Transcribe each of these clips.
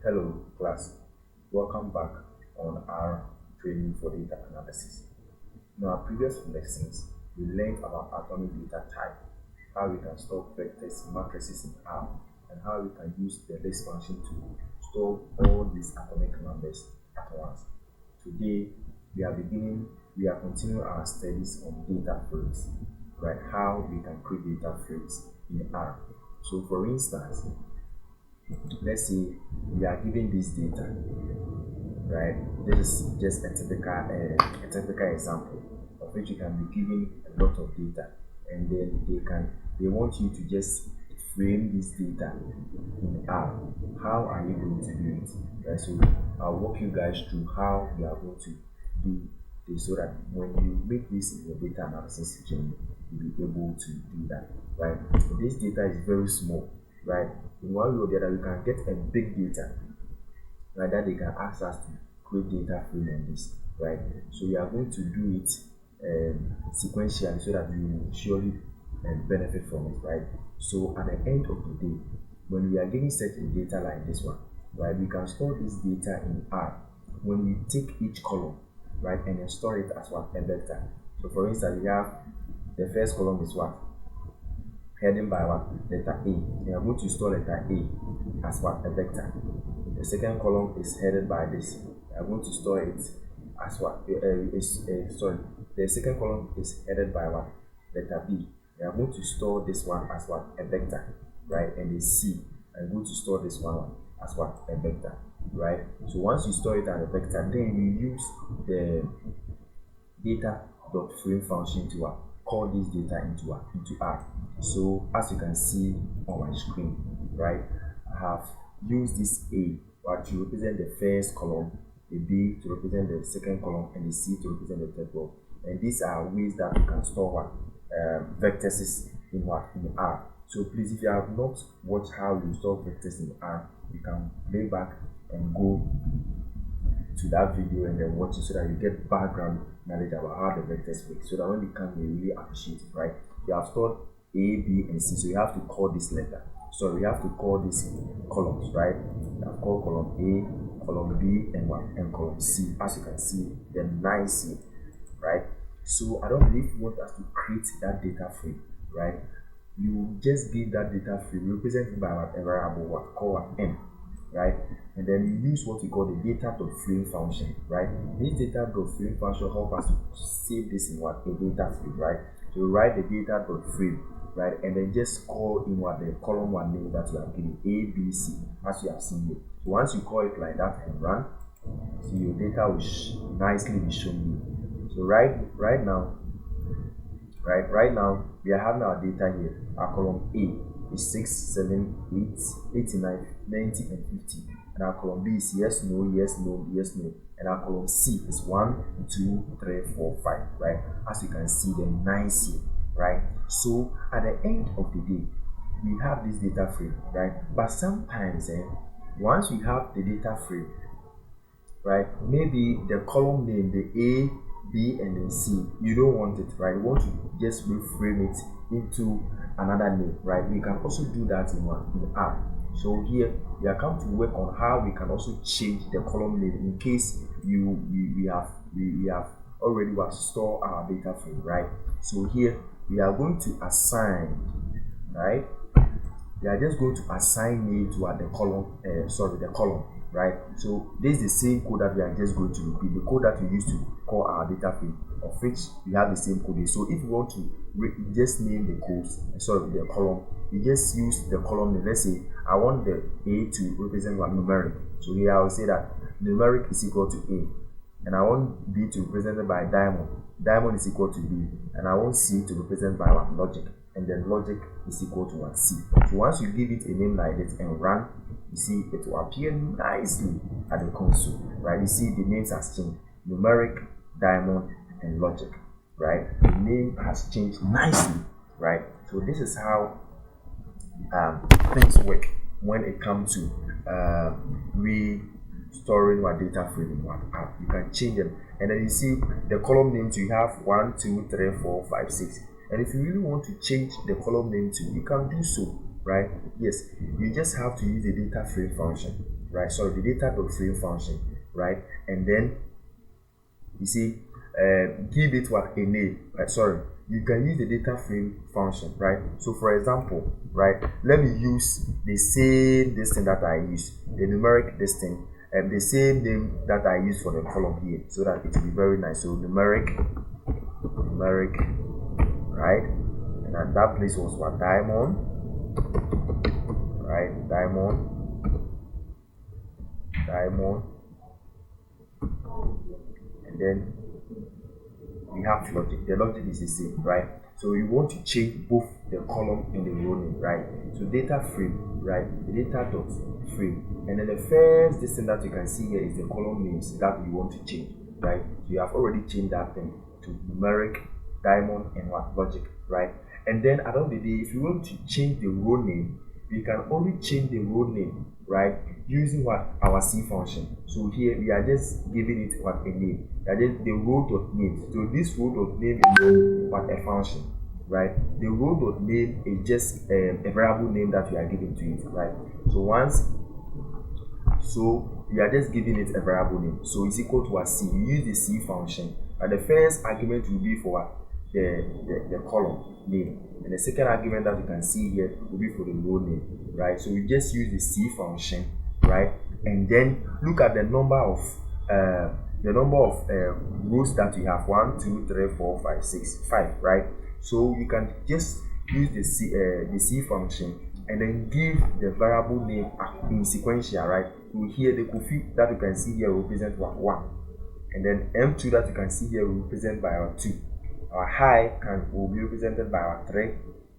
Hello, class. Welcome back on our training for data analysis. In our previous lessons, we learned about atomic data type, how we can store vectors, matrices in R, and how we can use the list function to store all these atomic numbers at once. Today, we are continuing our studies on data frames, right? How we can create data frames in R. So, for instance, let's say we are given this data, right? This is just a typical example of which you can be given a lot of data, and then they want you to just frame this data in R. How are you going to do it? Right. So I'll walk you guys through how we are going to do this so that when you make this in your data analysis journey, you'll be able to do that. Right. This data is very small, right? In one way or the other, we can get a big data, right, that they can ask us to create data frame on this, right? So we are going to do it sequentially so that you will surely benefit from it, right? So at the end of the day, when we are getting such a data like this one, right, we can store this data in R. When we take each column, right, and then store it as what, a vector. So for instance, we have the first column is what, heading by what, letter A. We are going to store letter A as what, a vector. The second column is headed by this. We are going to store it as what, sorry, the second column is headed by what, letter B. We are going to store this one as what, a vector, right? And the C, I'm going to store this one as what, a vector, right? So once you store it as a vector, then you use the data.frame function to call this data into R. So as you can see on my screen, right, I have used this A to represent the first column, the B to represent the second column, and the C to represent the third column. And these are ways that we can store vectors in R. So please, if you have not watched how you store vectors in R, you can play back and go to that video and then watch it so that you get background knowledge about how the vectors work, so that when you come you really appreciate it, right? You have stored A, B, and C, so you have to call this letter. So we have to call these columns, right? You have called column A, column B, and column C. As you can see, the 9C, right? So I don't believe you want us to create that data frame, right? You just give that data frame represented by a variable what called M, right? And then you use what we call the data.frame function, right? This data.frame function help us to save this in what, a data frame, right? So you write the data.frame, right, and then just call in what the column one name that you have given, A, B, C, as you have seen here. So once you call it like that and run, so your data will nicely be shown here. So right now we are having our data here. Our column A is 6, 7, 8, 89, 90, and 50. And our column B is yes, no, yes, no, yes, no. And our column C is 1, 2, 3, 4, 5, right? As you can see, the 9C, right? So at the end of the day, we have this data frame, right? But sometimes, once we have the data frame, right, maybe the column name, the A, B, and then C, you don't want it, right? You want to just reframe it into another name, right? We can also do that in R. So here we are come to work on how we can also change the column name in case we have already store our data frame, right? So here we are going to assign, right? We are just going to assign name to the column, right? So this is the same code that we are just going to repeat, the code that we used to call our data frame, of which we have the same code. So if you want to just name the the column, you just use the column name. Let's say I want the A to represent one numeric, so here I will say that numeric is equal to A, and I want B to be represented by diamond is equal to B, and I want C to be represented by what, logic, and then logic is equal to what, C. So once you give it a name like this and run, you see it will appear nicely at the console, right? You see the names has changed: numeric, diamond, and logic, right? The name has changed nicely, right? So this is how things work when it comes to restoring what data frame in one app. You can change them, and then you see the column names. You have 1, 2, 3, 4, 5, 6. And if you really want to change the column name too, you can do so, right? Yes, you just have to use the data frame function, right? Sorry, the data.frame function, right? And then you see, give it what a name. Sorry, you can use the data frame function, right? So for example, right, let me use the same this thing that I use, the numeric this thing, and the same name that I use for the column here, so that it will be very nice. So numeric, right? And at that place was what, diamond, right? Diamond, and then we have logic. The logic is the same, right? So you want to change both the column and the row name, right? So data frame, right? The data dot frame, and then the first this thing that you can see here is the column names that you want to change, right? So you have already changed that thing to numeric, diamond, and what, logic, right? And then at the end of the day, if you want to change the row name, we can only change the row name, right, using what, our C function. So here we are just giving it what, a name. That is the row dot name. So this row dot name is what, a function, right? The row dot name is just a variable name that we are giving to it, right? So we are just giving it a variable name. So it's equal to a C. You use the C function, and the first argument will be for what, the column name, and the second argument that you can see here will be for the row name, right? So we just use the C function, right? And then look at the number of rows that we have: 1, 2, 3, 4, 5, 6, 5, right? So you can just use the C function and then give the variable name in sequential, right? So here the Kofi that you can see here will represent what, 1, and then M2 that you can see here will represent by our 2. Our high will be represented by our 3,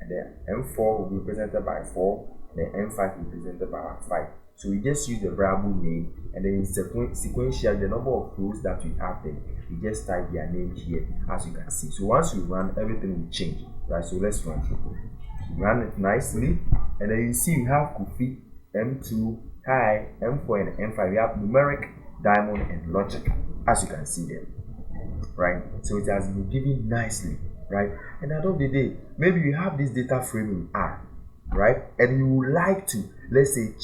and then M4 will be represented by 4, and then M5 will be represented by our 5. So we just use the variable name, and then in sequential, the number of rows that we have there, we just type their name here, as you can see. So once we run, everything will change, right? So let's run it nicely, and then you see we have Kofi, M2, high, M4, and M5. We have numeric, diamond, and logic, as you can see there, right? So it has been given nicely, right? And at the end of the day, maybe you have this data frame in R, right? And you would like to, let's say,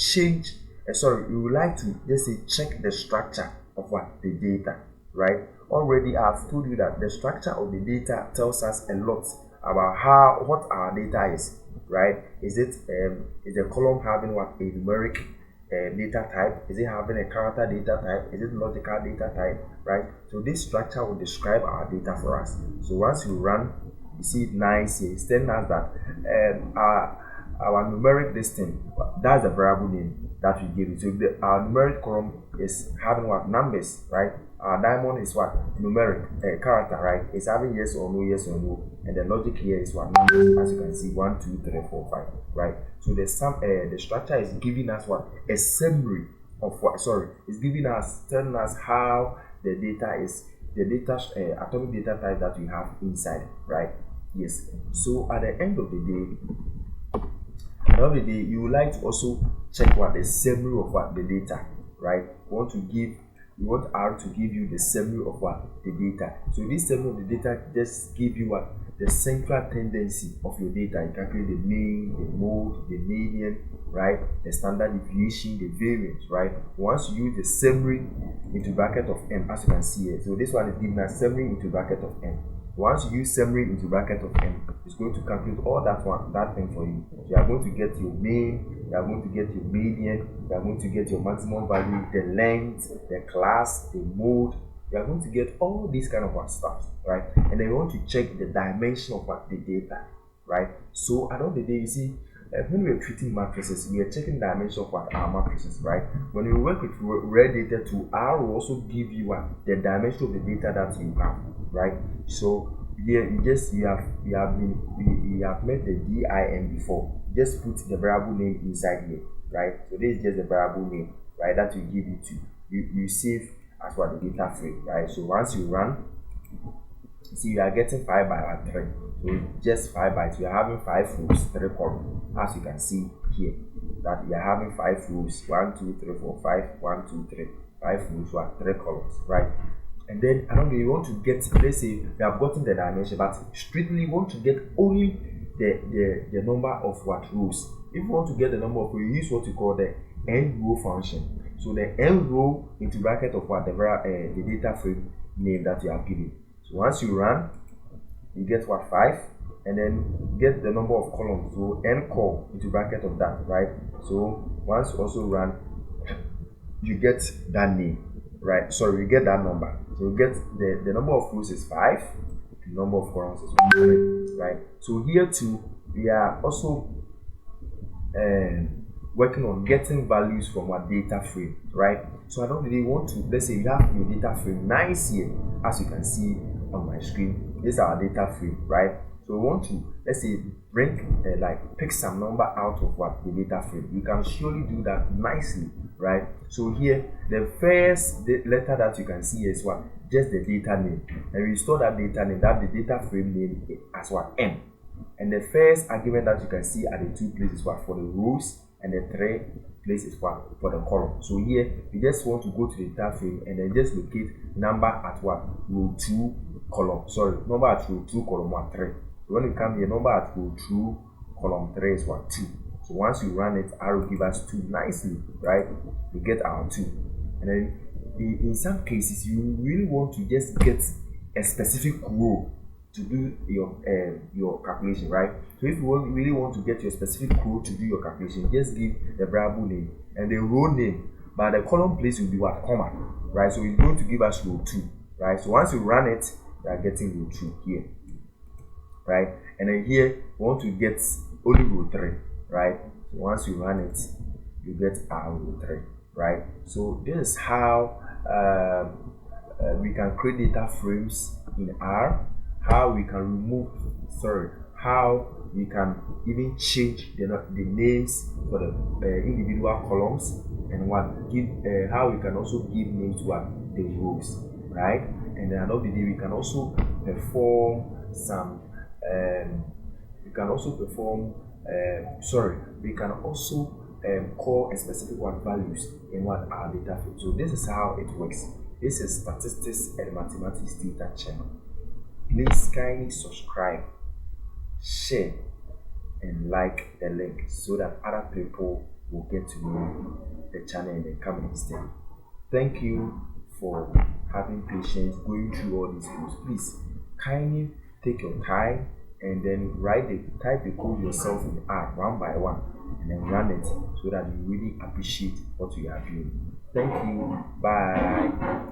you would like to, let's say, check the structure of what, the data, right? Already I've told you that the structure of the data tells us a lot about what our data is, right? Is the column having what, a numeric data type? Is it having a character data type? Is it logical data type, right? So this structure will describe our data for us. So once you run, you see it nice here. It's telling us that our numeric listing, that's the variable name that we give it. So our numeric column is having what, numbers, right? Our diamond is what, numeric character, right? It's having yes or no, and the logic here is what, numbers, as you can see, 1, 2, 3, 4, 5, right? So the structure is giving us what, a summary of what, it's telling us how the data is, atomic data type that we have inside, right? Yes. So at the end of the day, you would like to also check what the summary of what the data, right? You want R to give you the summary of what, the data. So this summary of the data just give you what, the central tendency of your data. You calculate the mean, the mode, the median, right? The standard deviation, the variance, right? Once you use the summary into bracket of n, as you can see here. So this one is giving us summary into bracket of n. Once you use summary into bracket of n, it's going to calculate all that thing for you. So you are going to get your mean, you are going to get your median, you are going to get your maximum value, the length, the class, the mode. You are going to get all these kind of stuff, right? And then you want to check the dimension of what, the data, right? So at the end of the day, you see, when we are treating matrices, we are checking the dimension of what, our matrices, right? When you work with red data tool, R will also give you what, the dimension of the data that you have, right? So here you have met the DIN before. Just put the variable name inside here, right? So this is just the variable name, right, that you give it to. You save as what, the data frame, right? So once you run, you see, you are getting 5 by 3. So just 5 bytes. We are having 5 rows, 3 columns, as you can see here. That we are having 5 rows, 1, 2, 3, 4, 5, 1, 2, 3, 5 rows, 3 columns, right? And then I don't know, you want to get, let's say we have gotten the dimension, but strictly want to get only the number of what rows. If you want to get the number of rows, you use what you call the end row function. So the n row into bracket of what the data frame name that you have given. So once you run, you get what 5, and then get the number of columns. So n call into bracket of that, right? So once you also run, you get that name, right? Sorry, you get that number. So you get the number of rows is 5, the number of columns is 1, right? So here too, we are also working on getting values from our data frame, right? So I don't really want to, let's say you have your data frame nice here, as you can see on my screen. This is our data frame, right? So we want to, let's say, bring like pick some number out of what the data frame. We can surely do that nicely, right? So here the first letter that you can see is what, just the data name, and we store that data name, that the data frame name as what, n. And the first argument that you can see at the 2 places what, for the rows, and the 3 places what, for the column. So here we just want to go to the data frame and then just locate number at what, row 2 column, sorry, number at row 2 column 1 3. So when you come here, number at row 2 column 3 is what, 2. So once you run it, I will give us 2 nicely, right? We get our 2. And then in some cases you really want to just get a specific row to do your calculation, right? So if you really want to get your specific row to do your calculation, just give the variable name and the row name, but the column place will be what, comma, right? So it's going to give us row 2, right? So once you run it, you are getting row 2 here, right? And then here we want to get only row 3, right? So once you run it, you get our row 3, right? So this is how we can create data frames in R, how we can remove, how we can even change the names for the individual columns, and what give how we can also give names to what, the rows, right? And then another day we can also perform some we can also call a specific one values in what our data frame. So this is how it works. This is Statistics and Mathematics Data channel. Please kindly subscribe, share, and like the link so that other people will get to know the channel and then come and stay. Thank you for having patience going through all these codes. Please kindly take your time and then type the code yourself in R one by one and then run it so that you really appreciate what you are doing. Thank you. Bye.